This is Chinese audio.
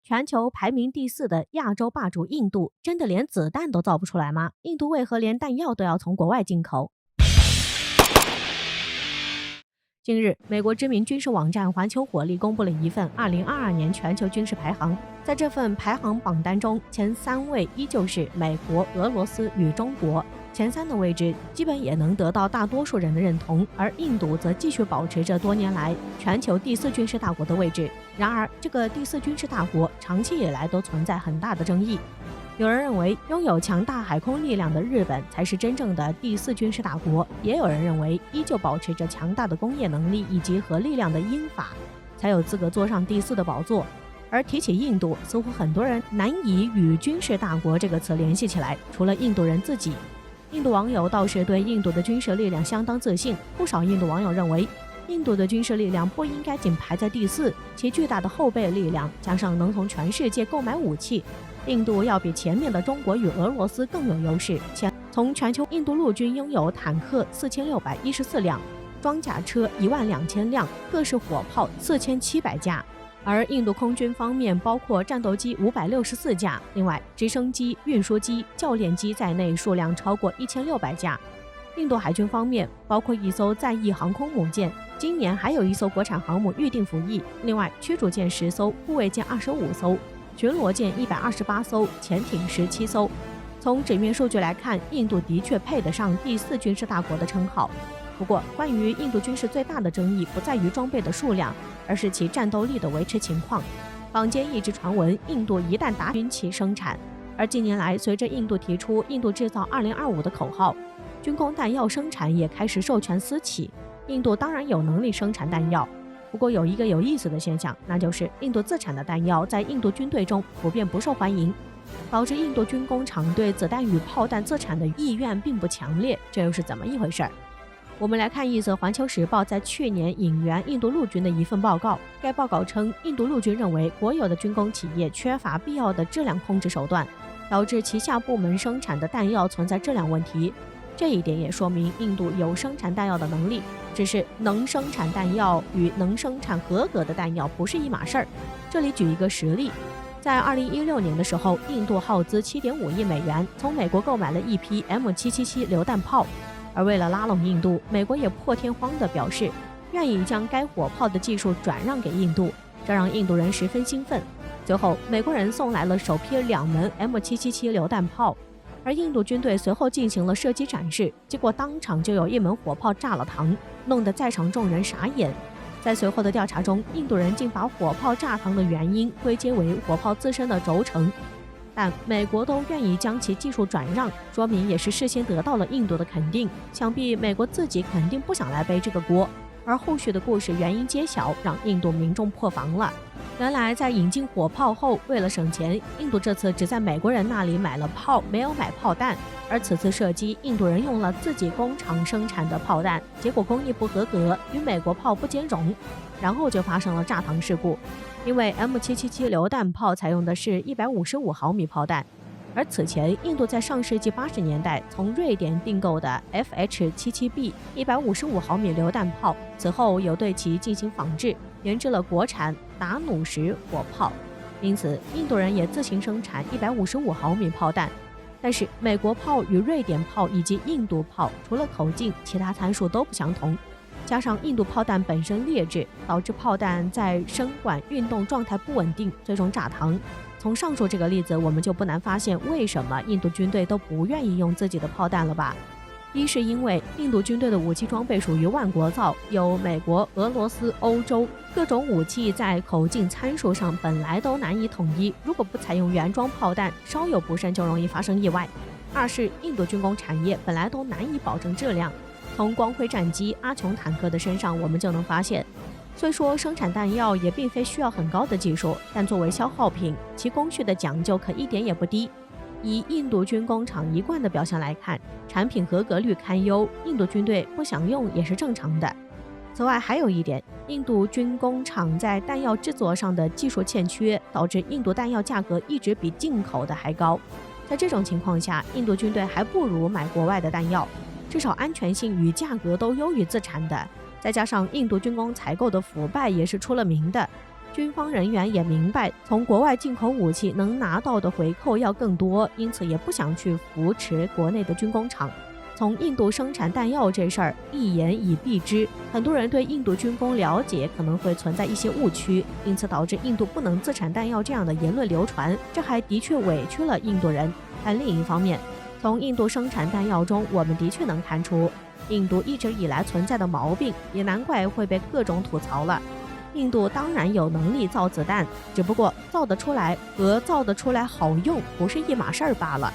全球排名第4的亚洲霸主印度，真的连子弹都造不出来吗？印度为何连弹药都要从国外进口？近日，美国知名军事网站环球火力公布了一份2022年全球军事排行。在这份排行榜单中，前3位依旧是美国、俄罗斯与中国。前3的位置基本也能得到大多数人的认同，而印度则继续保持着多年来全球第4军事大国的位置。然而，这个第4军事大国长期以来都存在很大的争议。有人认为，拥有强大海空力量的日本才是真正的第4军事大国，也有人认为，依旧保持着强大的工业能力以及核力量的英法才有资格坐上第4的宝座。而提起印度，似乎很多人难以与军事大国这个词联系起来，除了印度人自己。印度网友倒是对印度的军事力量相当自信，不少印度网友认为，印度的军事力量不应该仅排在第4，其巨大的后备力量加上能从全世界购买武器，印度要比前面的中国与俄罗斯更有优势。从全球，印度陆军拥有坦克4614辆，装甲车12000辆，各式火炮4700架。而印度空军方面包括战斗机564架，另外直升机、运输机、教练机在内数量超过1600架。印度海军方面包括1艘在役航空母舰，今年还有1艘国产航母预定服役，另外驱逐舰10艘，护卫舰25艘，巡逻舰128艘，潜艇17艘。从纸面数据来看，印度的确配得上第4军事大国的称号。不过，关于印度军事最大的争议不在于装备的数量，而是其战斗力的维持情况。坊间一直传闻，印度一旦达军器生产，而近年来随着印度提出印度制造2025的口号，军工弹药生产也开始授权私企。印度当然有能力生产弹药，不过有一个有意思的现象，那就是印度自产的弹药在印度军队中普遍不受欢迎，导致印度军工厂对子弹与炮弹自产的意愿并不强烈，这又是怎么一回事？我们来看一则《环球时报》在去年引援印度陆军的一份报告。该报告称，印度陆军认为国有的军工企业缺乏必要的质量控制手段，导致旗下部门生产的弹药存在质量问题。这一点也说明印度有生产弹药的能力，只是能生产弹药与能生产合格的弹药不是一码事儿。这里举一个实例，在2016年的时候，印度耗资7.5亿美元从美国购买了一批 M777 榴弹炮。而为了拉拢印度，美国也破天荒地表示愿意将该火炮的技术转让给印度，这让印度人十分兴奋。最后，美国人送来了首批2门 M777 榴弹炮，而印度军队随后进行了射击展示，结果当场就有1门火炮炸了膛，弄得在场众人傻眼。在随后的调查中，印度人竟把火炮炸膛的原因归结为火炮自身的轴承。但美国都愿意将其技术转让，说明也是事先得到了印度的肯定，想必美国自己肯定不想来背这个锅。而后续的故事原因揭晓，让印度民众破防了。原来在引进火炮后，为了省钱，印度这次只在美国人那里买了炮，没有买炮弹。而此次射击，印度人用了自己工厂生产的炮弹，结果工艺不合格，与美国炮不兼容，然后就发生了炸膛事故。因为 M777 榴弹炮采用的是155毫米炮弹，而此前印度在上世纪80年代从瑞典订购的 FH-77B 155毫米榴弹炮，此后有对其进行仿制，研制了国产达努什火炮，因此印度人也自行生产155毫米炮弹。但是美国炮与瑞典炮以及印度炮除了口径，其他参数都不相同，加上印度炮弹本身劣质，导致炮弹在升管运动状态不稳定，最终炸膛。从上述这个例子，我们就不难发现为什么印度军队都不愿意用自己的炮弹了吧。一是因为印度军队的武器装备属于万国造，有美国、俄罗斯、欧洲，各种武器在口径参数上本来都难以统一，如果不采用原装炮弹，稍有不慎就容易发生意外。二是印度军工产业本来都难以保证质量，从光辉战机、阿琼坦克的身上我们就能发现，虽说生产弹药也并非需要很高的技术，但作为消耗品，其工序的讲究可一点也不低。以印度军工厂一贯的表现来看，产品合格率堪忧，印度军队不想用也是正常的。此外还有一点，印度军工厂在弹药制作上的技术欠缺，导致印度弹药价格一直比进口的还高。在这种情况下，印度军队还不如买国外的弹药，至少安全性与价格都优于自产的。再加上印度军工采购的腐败也是出了名的，军方人员也明白，从国外进口武器能拿到的回扣要更多，因此也不想去扶持国内的军工厂。从印度生产弹药这事儿一言以蔽之，很多人对印度军工了解可能会存在一些误区，因此导致印度不能自产弹药这样的言论流传，这还的确委屈了印度人。但另一方面，从印度生产弹药中，我们的确能看出印度一直以来存在的毛病，也难怪会被各种吐槽了。印度当然有能力造子弹，只不过造得出来和造得出来好用不是一码事儿罢了。